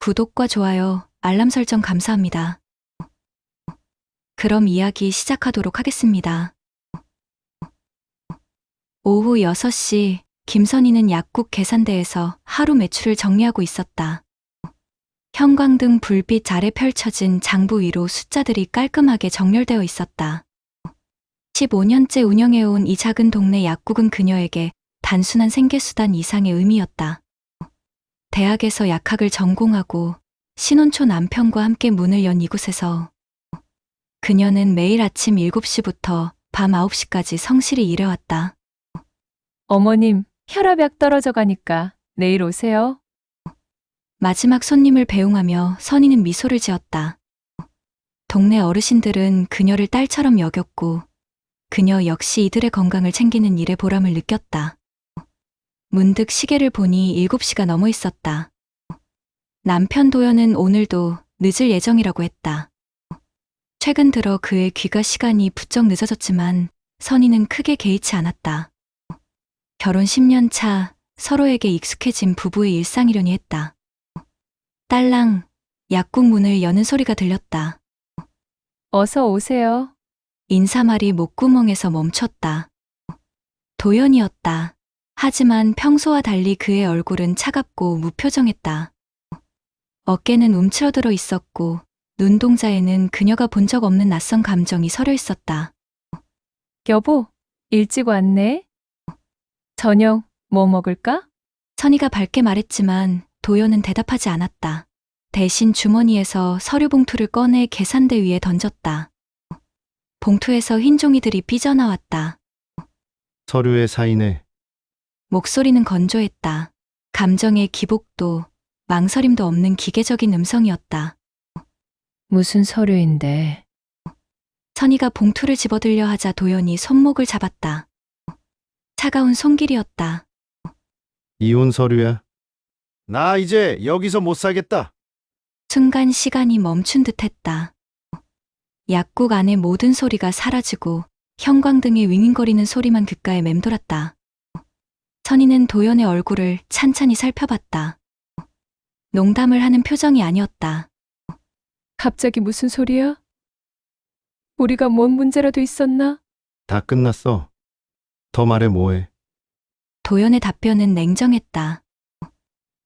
구독과 좋아요, 알람 설정 감사합니다. 그럼 이야기 시작하도록 하겠습니다. 오후 6시, 김선희는 약국 계산대에서 하루 매출을 정리하고 있었다. 형광등 불빛 아래 펼쳐진 장부 위로 숫자들이 깔끔하게 정렬되어 있었다. 15년째 운영해온 이 작은 동네 약국은 그녀에게 단순한 생계수단 이상의 의미였다. 대학에서 약학을 전공하고 신혼초 남편과 함께 문을 연 이곳에서 그녀는 매일 아침 7시부터 밤 9시까지 성실히 일해왔다. 어머님, 혈압약 떨어져 가니까 내일 오세요. 마지막 손님을 배웅하며 선희는 미소를 지었다. 동네 어르신들은 그녀를 딸처럼 여겼고 그녀 역시 이들의 건강을 챙기는 일에 보람을 느꼈다. 문득 시계를 보니 7시가 넘어 있었다. 남편 도연은 오늘도 늦을 예정이라고 했다. 최근 들어 그의 귀가 시간이 부쩍 늦어졌지만 선희는 크게 개의치 않았다. 결혼 10년 차 서로에게 익숙해진 부부의 일상이려니 했다. 딸랑, 약국 문을 여는 소리가 들렸다. 어서 오세요. 인사말이 목구멍에서 멈췄다. 도연이었다. 하지만 평소와 달리 그의 얼굴은 차갑고 무표정했다. 어깨는 움츠러들어 있었고 눈동자에는 그녀가 본 적 없는 낯선 감정이 서려 있었다. 여보, 일찍 왔네. 저녁 뭐 먹을까? 선희가 밝게 말했지만 도연은 대답하지 않았다. 대신 주머니에서 서류 봉투를 꺼내 계산대 위에 던졌다. 봉투에서 흰 종이들이 삐져나왔다. 서류에 사인해. 목소리는 건조했다. 감정의 기복도 망설임도 없는 기계적인 음성이었다. 무슨 서류인데? 선희가 봉투를 집어들려 하자 도연이 손목을 잡았다. 차가운 손길이었다. 이혼 서류야. 나 이제 여기서 못 살겠다. 순간 시간이 멈춘 듯했다. 약국 안의 모든 소리가 사라지고 형광등의 윙윙거리는 소리만 귓가에 맴돌았다. 선희는 도연의 얼굴을 찬찬히 살펴봤다. 농담을 하는 표정이 아니었다. 갑자기 무슨 소리야? 우리가 뭔 문제라도 있었나? 다 끝났어. 더 말해 뭐해. 도연의 답변은 냉정했다.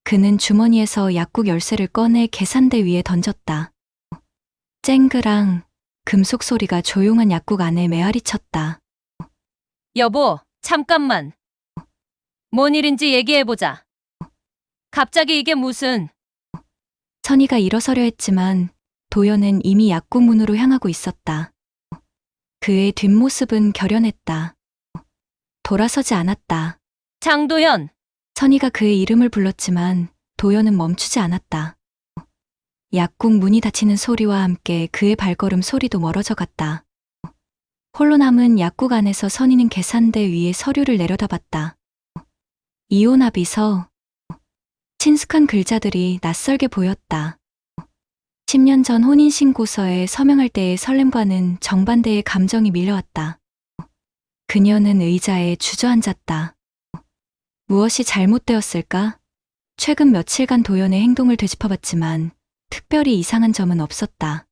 그는 주머니에서 약국 열쇠를 꺼내 계산대 위에 던졌다. 쨍그랑 금속 소리가 조용한 약국 안에 메아리쳤다. 여보, 잠깐만. 뭔 일인지 얘기해보자. 갑자기 이게 무슨... 선희가 일어서려 했지만 도연은 이미 약국 문으로 향하고 있었다. 그의 뒷모습은 결연했다. 돌아서지 않았다. 장도연! 선희가 그의 이름을 불렀지만 도연은 멈추지 않았다. 약국 문이 닫히는 소리와 함께 그의 발걸음 소리도 멀어져 갔다. 홀로 남은 약국 안에서 선희는 계산대 위에 서류를 내려다봤다. 이혼합의서. 친숙한 글자들이 낯설게 보였다. 10년 전 혼인신고서에 서명할 때의 설렘과는 정반대의 감정이 밀려왔다. 그녀는 의자에 주저앉았다. 무엇이 잘못되었을까? 최근 며칠간 도연의 행동을 되짚어봤지만 특별히 이상한 점은 없었다.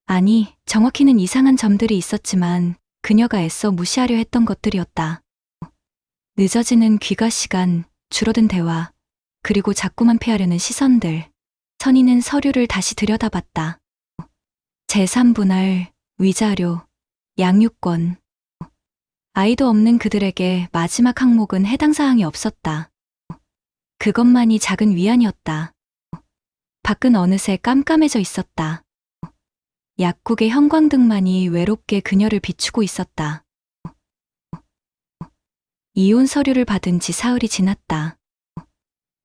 아니, 정확히는 이상한 점들이 있었지만 그녀가 애써 무시하려 했던 것들이었다. 늦어지는 귀가 시간, 줄어든 대화, 그리고 자꾸만 피하려는 시선들. 선희는 서류를 다시 들여다봤다. 재산분할, 위자료, 양육권. 아이도 없는 그들에게 마지막 항목은 해당 사항이 없었다. 그것만이 작은 위안이었다. 밖은 어느새 깜깜해져 있었다. 약국의 형광등만이 외롭게 그녀를 비추고 있었다. 이혼 서류를 받은 지 사흘이 지났다.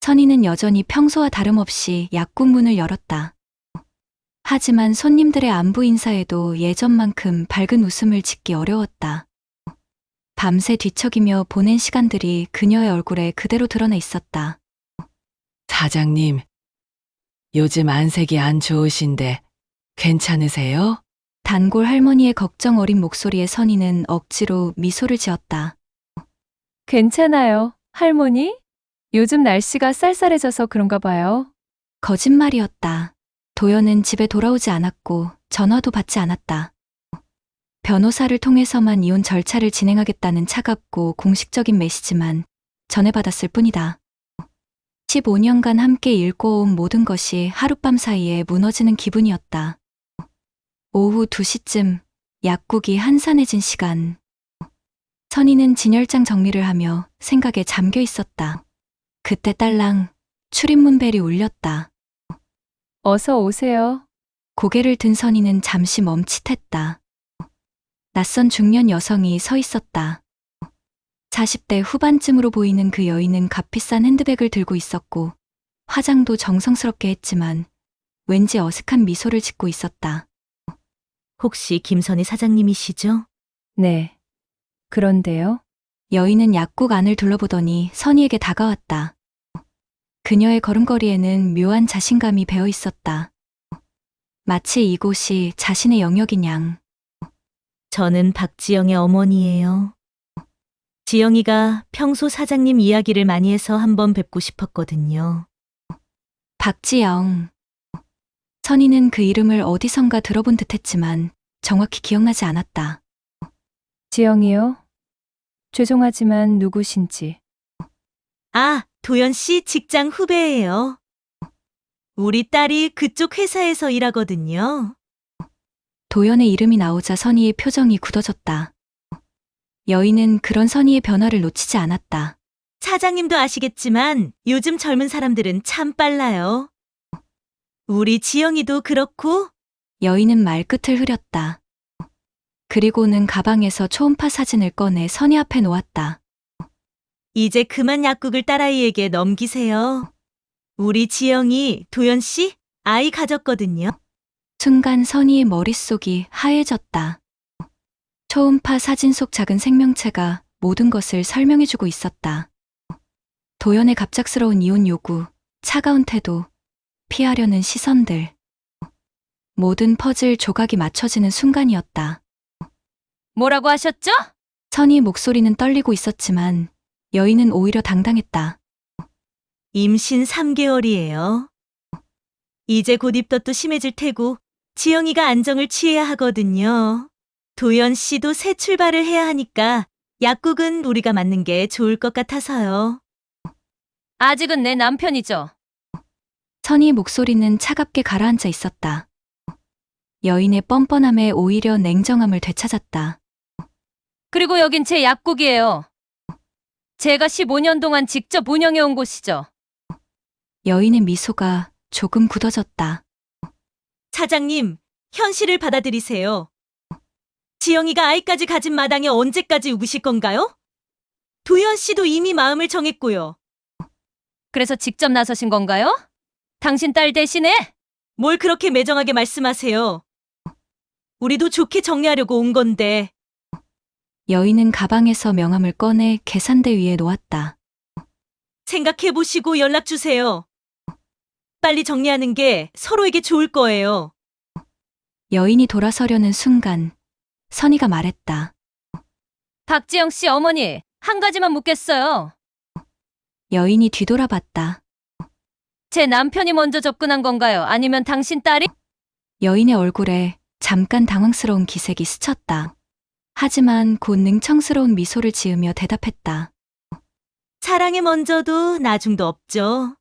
선희는 여전히 평소와 다름없이 약국 문을 열었다. 하지만 손님들의 안부 인사에도 예전만큼 밝은 웃음을 짓기 어려웠다. 밤새 뒤척이며 보낸 시간들이 그녀의 얼굴에 그대로 드러나 있었다. 사장님, 요즘 안색이 안 좋으신데 괜찮으세요? 단골 할머니의 걱정 어린 목소리에 선희는 억지로 미소를 지었다. 괜찮아요, 할머니? 요즘 날씨가 쌀쌀해져서 그런가 봐요. 거짓말이었다. 도연은 집에 돌아오지 않았고 전화도 받지 않았다. 변호사를 통해서만 이혼 절차를 진행하겠다는 차갑고 공식적인 메시지만 전해받았을 뿐이다. 15년간 함께 읽고온 모든 것이 하룻밤 사이에 무너지는 기분이었다. 오후 2시쯤 약국이 한산해진 시간. 선희는 진열장 정리를 하며 생각에 잠겨 있었다. 그때 딸랑 출입문 벨이 울렸다. 어서 오세요. 고개를 든 선희는 잠시 멈칫했다. 낯선 중년 여성이 서 있었다. 40대 후반쯤으로 보이는 그 여인은 값비싼 핸드백을 들고 있었고 화장도 정성스럽게 했지만 왠지 어색한 미소를 짓고 있었다. 혹시 김선희 사장님이시죠? 네. 그런데요. 여인은 약국 안을 둘러보더니 선희에게 다가왔다. 그녀의 걸음걸이에는 묘한 자신감이 배어 있었다. 마치 이곳이 자신의 영역인 양. 저는 박지영의 어머니예요. 지영이가 평소 사장님 이야기를 많이 해서 한번 뵙고 싶었거든요. 박지영. 선희는 그 이름을 어디선가 들어본 듯했지만 정확히 기억나지 않았다. 지영이요. 죄송하지만 누구신지. 아, 도연 씨 직장 후배예요. 우리 딸이 그쪽 회사에서 일하거든요. 도연의 이름이 나오자 선희의 표정이 굳어졌다. 여인은 그런 선희의 변화를 놓치지 않았다. 사장님도 아시겠지만 요즘 젊은 사람들은 참 빨라요. 우리 지영이도 그렇고. 여인은 말끝을 흐렸다. 그리고는 가방에서 초음파 사진을 꺼내 선희 앞에 놓았다. 이제 그만 약국을 딸아이에게 넘기세요. 우리 지영이 도연 씨 아이 가졌거든요. 순간 선희의 머릿속이 하얘졌다. 초음파 사진 속 작은 생명체가 모든 것을 설명해주고 있었다. 도연의 갑작스러운 이혼 요구, 차가운 태도, 피하려는 시선들. 모든 퍼즐 조각이 맞춰지는 순간이었다. 뭐라고 하셨죠? 선희의 목소리는 떨리고 있었지만 여인은 오히려 당당했다. 임신 3개월이에요. 이제 곧 입덧도 심해질 테고 지영이가 안정을 취해야 하거든요. 도연 씨도 새 출발을 해야 하니까 약국은 우리가 맡는 게 좋을 것 같아서요. 아직은 내 남편이죠. 선희의 목소리는 차갑게 가라앉아 있었다. 여인의 뻔뻔함에 오히려 냉정함을 되찾았다. 그리고 여긴 제 약국이에요. 제가 15년 동안 직접 운영해 온 곳이죠. 여인의 미소가 조금 굳어졌다. 사장님, 현실을 받아들이세요. 지영이가 아이까지 가진 마당에 언제까지 우실 건가요? 도연 씨도 이미 마음을 정했고요. 그래서 직접 나서신 건가요? 당신 딸 대신에? 뭘 그렇게 매정하게 말씀하세요. 우리도 좋게 정리하려고 온 건데. 여인은 가방에서 명함을 꺼내 계산대 위에 놓았다. 생각해보시고 연락주세요. 빨리 정리하는 게 서로에게 좋을 거예요. 여인이 돌아서려는 순간 선희가 말했다. 박지영 씨 어머니, 한 가지만 묻겠어요. 여인이 뒤돌아봤다. 제 남편이 먼저 접근한 건가요? 아니면 당신 딸이? 여인의 얼굴에 잠깐 당황스러운 기색이 스쳤다. 하지만 곧 능청스러운 미소를 지으며 대답했다. 사랑에 먼저도 나중도 없죠.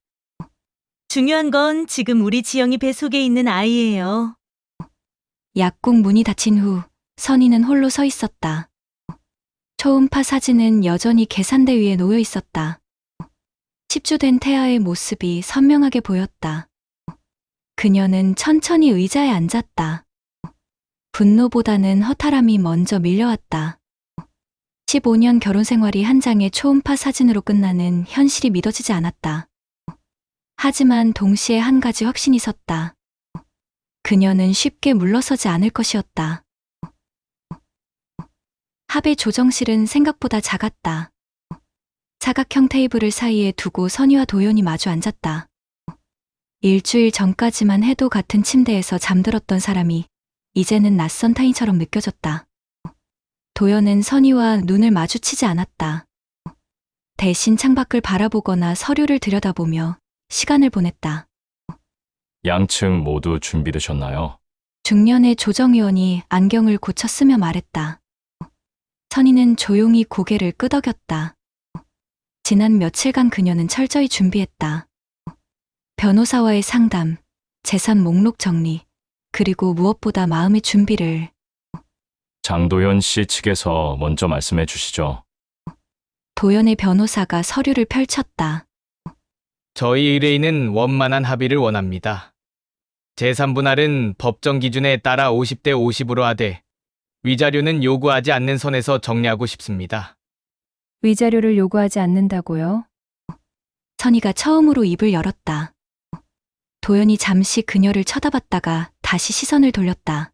중요한 건 지금 우리 지영이 배 속에 있는 아이예요. 약국 문이 닫힌 후 선희는 홀로 서 있었다. 초음파 사진은 여전히 계산대 위에 놓여 있었다. 칩주된 태아의 모습이 선명하게 보였다. 그녀는 천천히 의자에 앉았다. 분노보다는 허탈함이 먼저 밀려왔다. 15년 결혼 생활이 한 장의 초음파 사진으로 끝나는 현실이 믿어지지 않았다. 하지만 동시에 한 가지 확신이 섰다. 그녀는 쉽게 물러서지 않을 것이었다. 합의 조정실은 생각보다 작았다. 사각형 테이블을 사이에 두고 선희와 도연이 마주 앉았다. 일주일 전까지만 해도 같은 침대에서 잠들었던 사람이 이제는 낯선 타인처럼 느껴졌다. 도연은 선희와 눈을 마주치지 않았다. 대신 창밖을 바라보거나 서류를 들여다보며 시간을 보냈다. 양측 모두 준비되셨나요? 중년의 조정의원이 안경을 고쳐 쓰며 말했다. 선희는 조용히 고개를 끄덕였다. 지난 며칠간 그녀는 철저히 준비했다. 변호사와의 상담, 재산 목록 정리, 그리고 무엇보다 마음의 준비를. 장도연 씨 측에서 먼저 말씀해 주시죠. 도연의 변호사가 서류를 펼쳤다. 저희 의뢰인은 원만한 합의를 원합니다. 재산 분할은 법정 기준에 따라 50대 50으로 하되 위자료는 요구하지 않는 선에서 정리하고 싶습니다. 위자료를 요구하지 않는다고요? 선희가 처음으로 입을 열었다. 도연이 잠시 그녀를 쳐다봤다가 다시 시선을 돌렸다.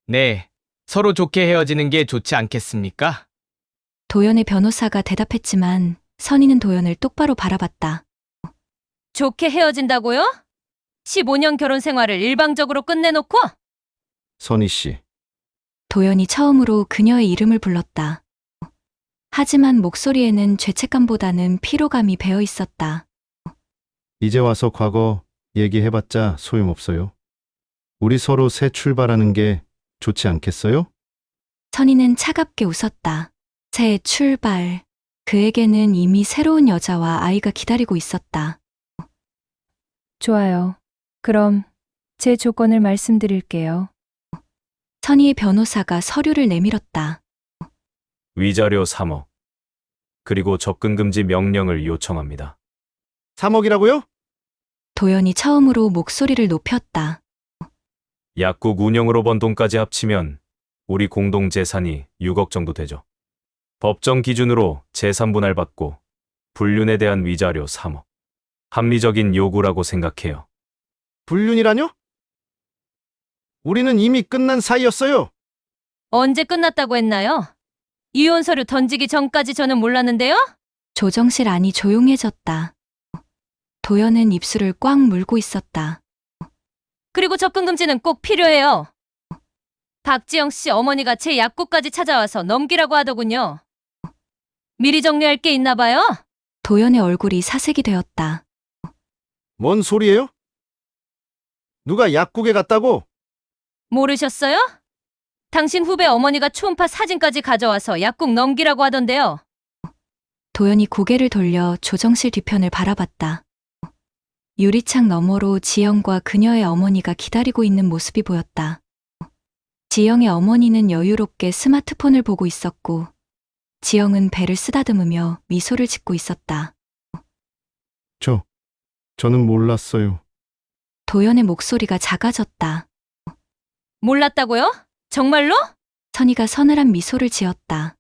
네, 서로 좋게 헤어지는 게 좋지 않겠습니까? 도연의 변호사가 대답했지만 선희는 도연을 똑바로 바라봤다. 좋게 헤어진다고요? 15년 결혼 생활을 일방적으로 끝내놓고? 선희 씨, 도연이 처음으로 그녀의 이름을 불렀다. 하지만 목소리에는 죄책감보다는 피로감이 배어 있었다. 이제 와서 과거 얘기해봤자 소용없어요. 우리 서로 새 출발하는 게 좋지 않겠어요? 선희는 차갑게 웃었다. 새 출발. 그에게는 이미 새로운 여자와 아이가 기다리고 있었다. 좋아요. 그럼 제 조건을 말씀드릴게요. 선희의 변호사가 서류를 내밀었다. 위자료 3억. 그리고 접근금지 명령을 요청합니다. 3억이라고요? 도연이 처음으로 목소리를 높였다. 약국 운영으로 번 돈까지 합치면 우리 공동 재산이 6억 정도 되죠. 법정 기준으로 재산 분할받고 불륜에 대한 위자료 3억. 합리적인 요구라고 생각해요. 불륜이라뇨? 우리는 이미 끝난 사이였어요. 언제 끝났다고 했나요? 이혼 서류 던지기 전까지 저는 몰랐는데요? 조정실 안이 조용해졌다. 도연은 입술을 꽉 물고 있었다. 그리고 접근금지는 꼭 필요해요. 박지영 씨 어머니가 제 약국까지 찾아와서 넘기라고 하더군요. 미리 정리할 게 있나 봐요? 도연의 얼굴이 사색이 되었다. 뭔 소리예요? 누가 약국에 갔다고? 모르셨어요? 당신 후배 어머니가 초음파 사진까지 가져와서 약국 넘기라고 하던데요. 도연이 고개를 돌려 조정실 뒤편을 바라봤다. 유리창 너머로 지영과 그녀의 어머니가 기다리고 있는 모습이 보였다. 지영의 어머니는 여유롭게 스마트폰을 보고 있었고, 지영은 배를 쓰다듬으며 미소를 짓고 있었다. 저는 몰랐어요. 도연의 목소리가 작아졌다. 몰랐다고요? 정말로? 선희가 서늘한 미소를 지었다.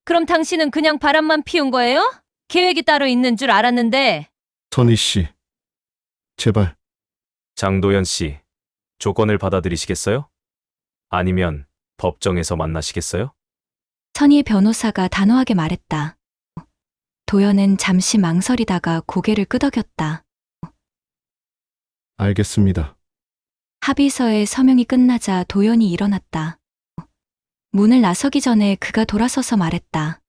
그럼 당신은 그냥 바람만 피운 거예요? 계획이 따로 있는 줄 알았는데. 선희 씨, 제발. 장도연 씨, 조건을 받아들이시겠어요? 아니면 법정에서 만나시겠어요? 선희의 변호사가 단호하게 말했다. 도연은 잠시 망설이다가 고개를 끄덕였다. 알겠습니다. 합의서의 서명이 끝나자 도연이 일어났다. 문을 나서기 전에 그가 돌아서서 말했다.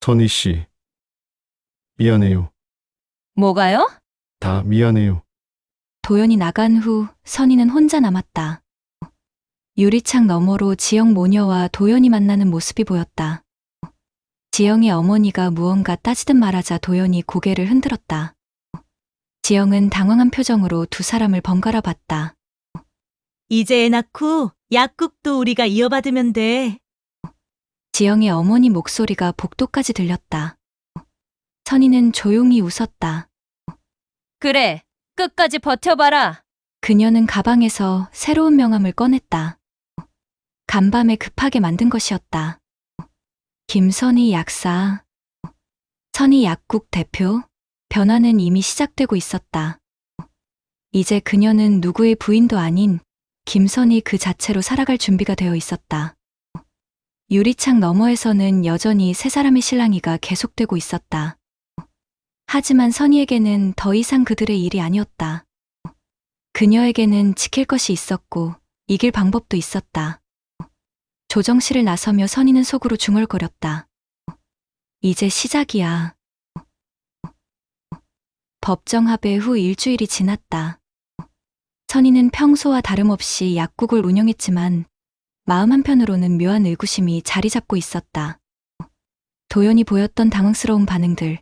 선희 씨, 미안해요. 뭐가요? 다 미안해요. 도연이 나간 후 선희는 혼자 남았다. 유리창 너머로 지영 모녀와 도연이 만나는 모습이 보였다. 지영의 어머니가 무언가 따지듯 말하자 도연이 고개를 흔들었다. 지영은 당황한 표정으로 두 사람을 번갈아 봤다. 이제 애 낳고 약국도 우리가 이어받으면 돼. 지영의 어머니 목소리가 복도까지 들렸다. 선희는 조용히 웃었다. 그래, 끝까지 버텨봐라. 그녀는 가방에서 새로운 명함을 꺼냈다. 간밤에 급하게 만든 것이었다. 김선희 약사. 선희 약국 대표. 변화는 이미 시작되고 있었다. 이제 그녀는 누구의 부인도 아닌 김선희 그 자체로 살아갈 준비가 되어 있었다. 유리창 너머에서는 여전히 세 사람의 실랑이가 계속되고 있었다. 하지만 선희에게는 더 이상 그들의 일이 아니었다. 그녀에게는 지킬 것이 있었고 이길 방법도 있었다. 조정실을 나서며 선희는 속으로 중얼거렸다. 이제 시작이야. 법정 합의 후 일주일이 지났다. 선희는 평소와 다름없이 약국을 운영했지만 마음 한편으로는 묘한 의구심이 자리 잡고 있었다. 도연이 보였던 당황스러운 반응들,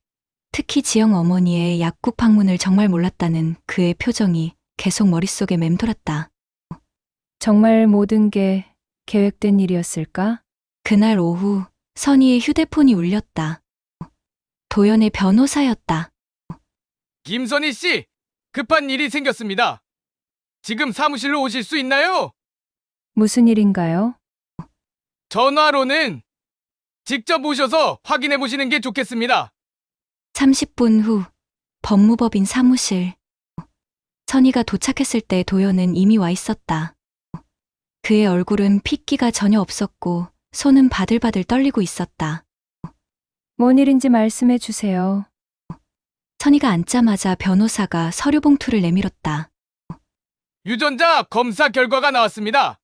특히 지영 어머니의 약국 방문을 정말 몰랐다는 그의 표정이 계속 머릿속에 맴돌았다. 정말 모든 게 계획된 일이었을까? 그날 오후 선희의 휴대폰이 울렸다. 도연의 변호사였다. 김선희 씨, 급한 일이 생겼습니다. 지금 사무실로 오실 수 있나요? 무슨 일인가요? 전화로는 직접 오셔서 확인해 보시는 게 좋겠습니다. 30분 후 법무법인 사무실. 선희가 도착했을 때 도연은 이미 와 있었다. 그의 얼굴은 핏기가 전혀 없었고 손은 바들바들 떨리고 있었다. 뭔 일인지 말씀해 주세요. 선희가 앉자마자 변호사가 서류 봉투를 내밀었다. 유전자 검사 결과가 나왔습니다.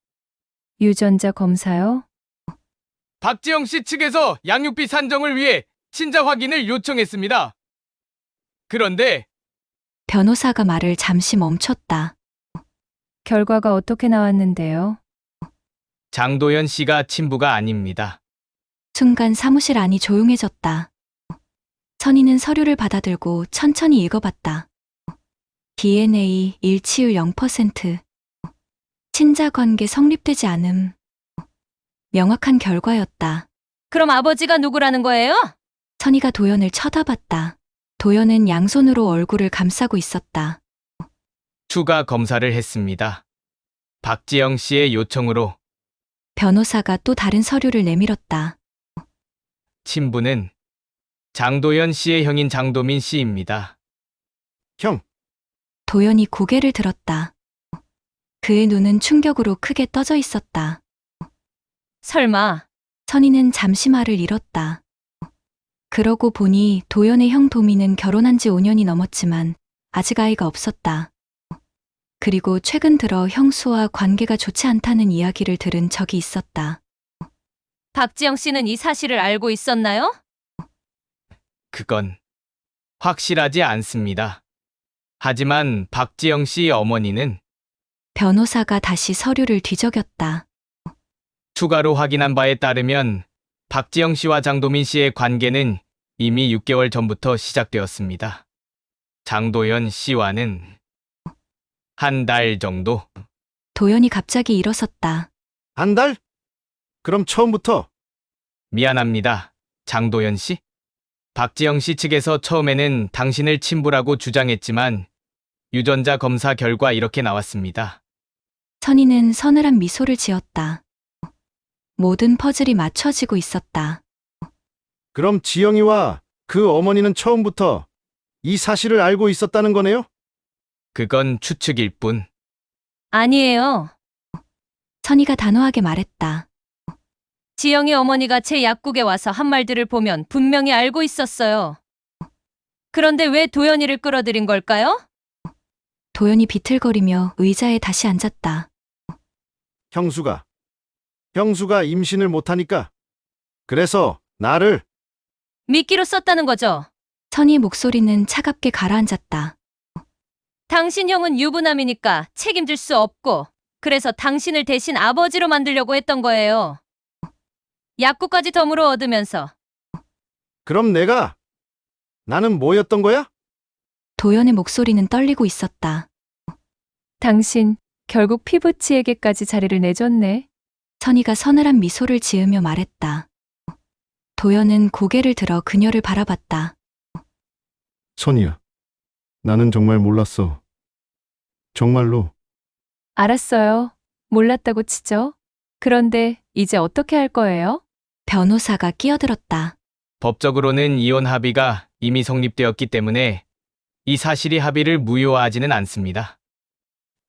유전자 검사요? 박지영 씨 측에서 양육비 산정을 위해 친자 확인을 요청했습니다. 그런데 변호사가 말을 잠시 멈췄다. 결과가 어떻게 나왔는데요? 장도연 씨가 친부가 아닙니다. 순간 사무실 안이 조용해졌다. 선희는 서류를 받아들고 천천히 읽어봤다. DNA 일치율 0%. 친자 관계 성립되지 않음. 명확한 결과였다. 그럼 아버지가 누구라는 거예요? 선희가 도연을 쳐다봤다. 도연은 양손으로 얼굴을 감싸고 있었다. 추가 검사를 했습니다. 박지영 씨의 요청으로 변호사가 또 다른 서류를 내밀었다. 친부는 장도연 씨의 형인 장도민 씨입니다. 형, 도연이 고개를 들었다. 그의 눈은 충격으로 크게 떠져 있었다. 설마 선희는 잠시 말을 잃었다. 그러고 보니 도연의 형 도민은 결혼한 지 5년이 넘었지만 아직 아이가 없었다. 그리고 최근 들어 형수와 관계가 좋지 않다는 이야기를 들은 적이 있었다. 박지영 씨는 이 사실을 알고 있었나요? 그건 확실하지 않습니다. 하지만 박지영 씨 어머니는 변호사가 다시 서류를 뒤적였다. 추가로 확인한 바에 따르면 박지영 씨와 장도민 씨의 관계는 이미 6개월 전부터 시작되었습니다. 장도연 씨와는 한 달 정도. 도연이 갑자기 일어섰다. 한 달? 그럼 처음부터? 미안합니다. 장도연 씨? 박지영 씨 측에서 처음에는 당신을 친부라고 주장했지만 유전자 검사 결과 이렇게 나왔습니다. 선희는 서늘한 미소를 지었다. 모든 퍼즐이 맞춰지고 있었다. 그럼 지영이와 그 어머니는 처음부터 이 사실을 알고 있었다는 거네요? 그건 추측일 뿐. 아니에요. 선희가 단호하게 말했다. 지영이 어머니가 제 약국에 와서 한 말들을 보면 분명히 알고 있었어요. 그런데 왜 도연이를 끌어들인 걸까요? 도연이 비틀거리며 의자에 다시 앉았다. 형수가 임신을 못하니까. 그래서 나를. 미끼로 썼다는 거죠. 선희의 목소리는 차갑게 가라앉았다. 당신 형은 유부남이니까 책임질 수 없고 그래서 당신을 대신 아버지로 만들려고 했던 거예요. 약국까지 덤으로 얻으면서. 그럼 나는 뭐였던 거야? 도연의 목소리는 떨리고 있었다. 당신 결국 피부치에게까지 자리를 내줬네. 선희가 서늘한 미소를 지으며 말했다. 도연은 고개를 들어 그녀를 바라봤다. 선희야, 나는 정말 몰랐어. 정말로. 알았어요. 몰랐다고 치죠. 그런데 이제 어떻게 할 거예요? 변호사가 끼어들었다. 법적으로는 이혼 합의가 이미 성립되었기 때문에 이 사실이 합의를 무효화하지는 않습니다.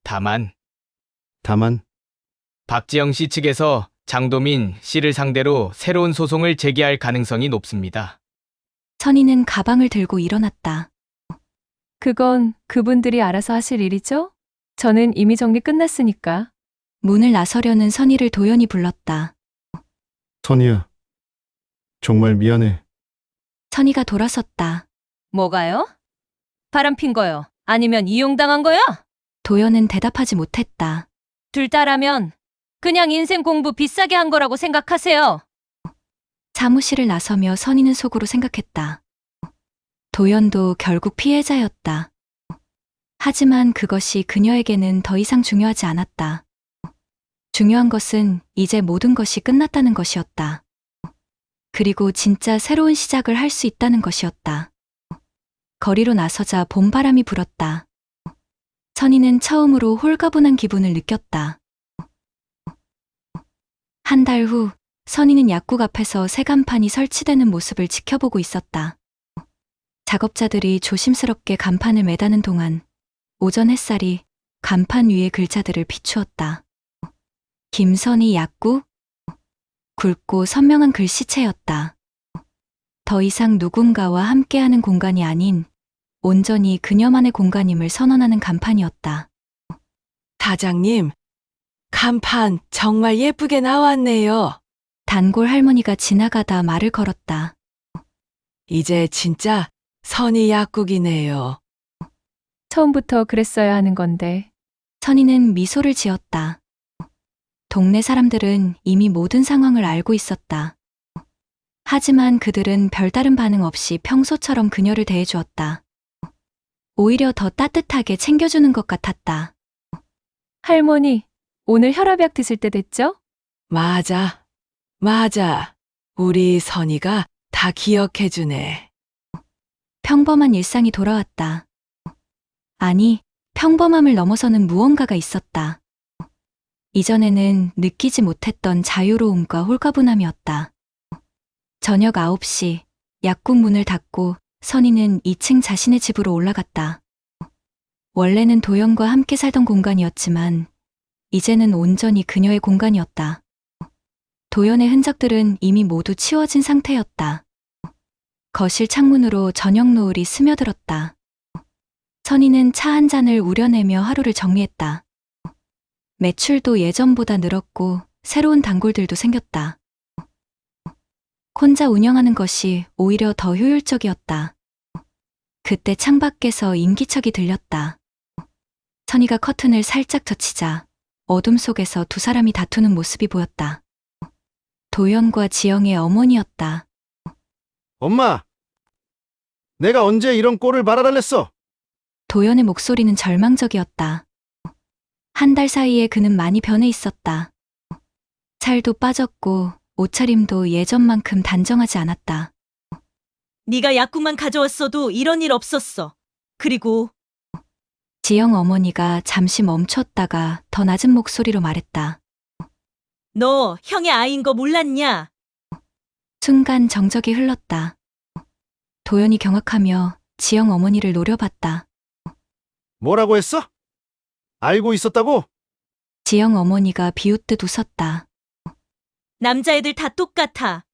다만 박지영 씨 측에서 장도민 씨를 상대로 새로운 소송을 제기할 가능성이 높습니다. 선희는 가방을 들고 일어났다. 그건 그분들이 알아서 하실 일이죠? 저는 이미 정리 끝났으니까. 문을 나서려는 선희를 도연이 불렀다. 선희야, 정말 미안해. 선희가 돌아섰다. 뭐가요? 바람핀 거요? 아니면 이용당한 거야? 도연은 대답하지 못했다. 둘 다라면 그냥 인생 공부 비싸게 한 거라고 생각하세요. 사무실을 나서며 선희는 속으로 생각했다. 도연도 결국 피해자였다. 하지만 그것이 그녀에게는 더 이상 중요하지 않았다. 중요한 것은 이제 모든 것이 끝났다는 것이었다. 그리고 진짜 새로운 시작을 할 수 있다는 것이었다. 거리로 나서자 봄바람이 불었다. 선희는 처음으로 홀가분한 기분을 느꼈다. 한 달 후, 선희는 약국 앞에서 새 간판이 설치되는 모습을 지켜보고 있었다. 작업자들이 조심스럽게 간판을 매다는 동안 오전 햇살이 간판 위의 글자들을 비추었다. 김선희 약국? 굵고 선명한 글씨체였다. 더 이상 누군가와 함께하는 공간이 아닌 온전히 그녀만의 공간임을 선언하는 간판이었다. 사장님, 간판 정말 예쁘게 나왔네요. 단골 할머니가 지나가다 말을 걸었다. 이제 진짜 선희 약국이네요. 처음부터 그랬어야 하는 건데. 선희는 미소를 지었다. 동네 사람들은 이미 모든 상황을 알고 있었다. 하지만 그들은 별다른 반응 없이 평소처럼 그녀를 대해주었다. 오히려 더 따뜻하게 챙겨주는 것 같았다. 할머니, 오늘 혈압약 드실 때 됐죠? 맞아. 우리 선희가 다 기억해주네. 평범한 일상이 돌아왔다. 아니, 평범함을 넘어서는 무언가가 있었다. 이전에는 느끼지 못했던 자유로움과 홀가분함이었다. 저녁 9시, 약국 문을 닫고 선희는 2층 자신의 집으로 올라갔다. 원래는 도연과 함께 살던 공간이었지만 이제는 온전히 그녀의 공간이었다. 도연의 흔적들은 이미 모두 치워진 상태였다. 거실 창문으로 저녁 노을이 스며들었다. 선희는 차 한 잔을 우려내며 하루를 정리했다. 매출도 예전보다 늘었고 새로운 단골들도 생겼다. 혼자 운영하는 것이 오히려 더 효율적이었다. 그때 창밖에서 인기척이 들렸다. 선희가 커튼을 살짝 젖히자 어둠 속에서 두 사람이 다투는 모습이 보였다. 도연과 지영의 어머니였다. 엄마! 내가 언제 이런 꼴을 말아달랬어? 도연의 목소리는 절망적이었다. 한 달 사이에 그는 많이 변해 있었다. 살도 빠졌고 옷차림도 예전만큼 단정하지 않았다. 네가 약국만 가져왔어도 이런 일 없었어. 그리고 지영 어머니가 잠시 멈췄다가 더 낮은 목소리로 말했다. 너 형의 아이인 거 몰랐냐? 순간 정적이 흘렀다. 도연이 경악하며 지영 어머니를 노려봤다. 뭐라고 했어? 알고 있었다고? 지영 어머니가 비웃듯 웃었다. 남자애들 다 똑같아.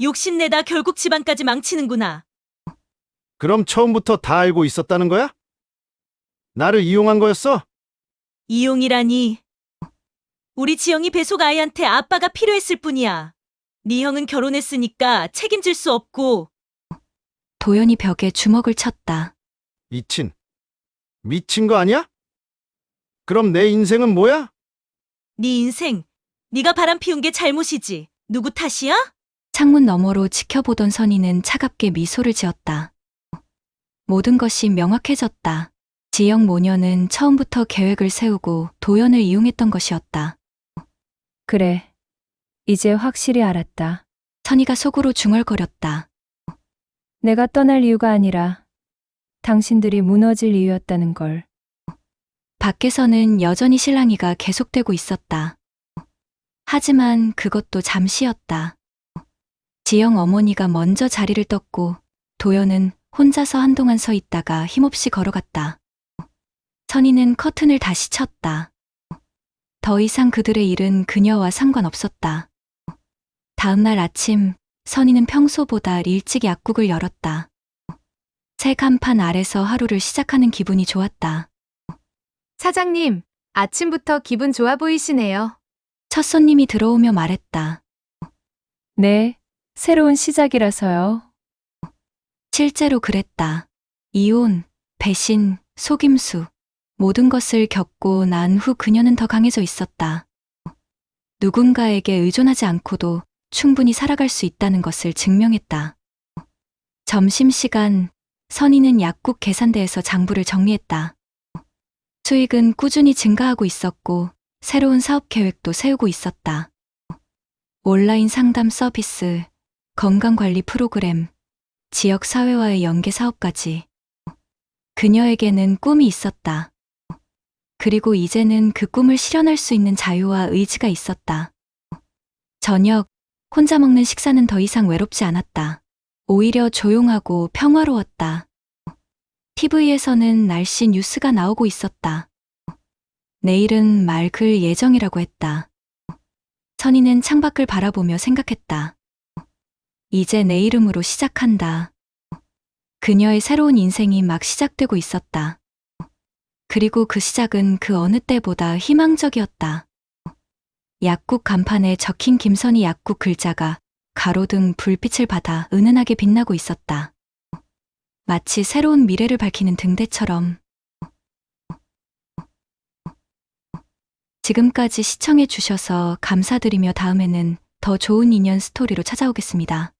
욕심내다 결국 집안까지 망치는구나. 그럼 처음부터 다 알고 있었다는 거야? 나를 이용한 거였어? 이용이라니. 우리 지영이 배속 아이한테 아빠가 필요했을 뿐이야. 네 형은 결혼했으니까 책임질 수 없고. 도연이 벽에 주먹을 쳤다. 미친 거 아니야? 그럼 내 인생은 뭐야? 네 인생, 네가 바람 피운 게 잘못이지. 누구 탓이야? 창문 너머로 지켜보던 선희는 차갑게 미소를 지었다. 모든 것이 명확해졌다. 지영 모녀는 처음부터 계획을 세우고 도연을 이용했던 것이었다. 그래. 이제 확실히 알았다. 선희가 속으로 중얼거렸다. 내가 떠날 이유가 아니라 당신들이 무너질 이유였다는 걸. 밖에서는 여전히 실랑이가 계속되고 있었다. 하지만 그것도 잠시였다. 지영 어머니가 먼저 자리를 떴고 도연은 혼자서 한동안 서 있다가 힘없이 걸어갔다. 선희는 커튼을 다시 쳤다. 더 이상 그들의 일은 그녀와 상관없었다. 다음 날 아침 선희는 평소보다 일찍 약국을 열었다. 새 간판 아래서 하루를 시작하는 기분이 좋았다. 사장님, 아침부터 기분 좋아 보이시네요. 첫 손님이 들어오며 말했다. 네, 새로운 시작이라서요. 실제로 그랬다. 이혼, 배신, 속임수, 모든 것을 겪고 난 후 그녀는 더 강해져 있었다. 누군가에게 의존하지 않고도 충분히 살아갈 수 있다는 것을 증명했다. 점심시간, 선희는 약국 계산대에서 장부를 정리했다. 수익은 꾸준히 증가하고 있었고 새로운 사업 계획도 세우고 있었다. 온라인 상담 서비스, 건강관리 프로그램, 지역사회와의 연계 사업까지. 그녀에게는 꿈이 있었다. 그리고 이제는 그 꿈을 실현할 수 있는 자유와 의지가 있었다. 저녁, 혼자 먹는 식사는 더 이상 외롭지 않았다. 오히려 조용하고 평화로웠다. TV에서는 날씨 뉴스가 나오고 있었다. 내일은 맑을 예정이라고 했다. 선희는 창밖을 바라보며 생각했다. 이제 내 이름으로 시작한다. 그녀의 새로운 인생이 막 시작되고 있었다. 그리고 그 시작은 그 어느 때보다 희망적이었다. 약국 간판에 적힌 김선희 약국 글자가 가로등 불빛을 받아 은은하게 빛나고 있었다. 마치 새로운 미래를 밝히는 등대처럼. 지금까지 시청해 주셔서 감사드리며 다음에는 더 좋은 인연 스토리로 찾아오겠습니다.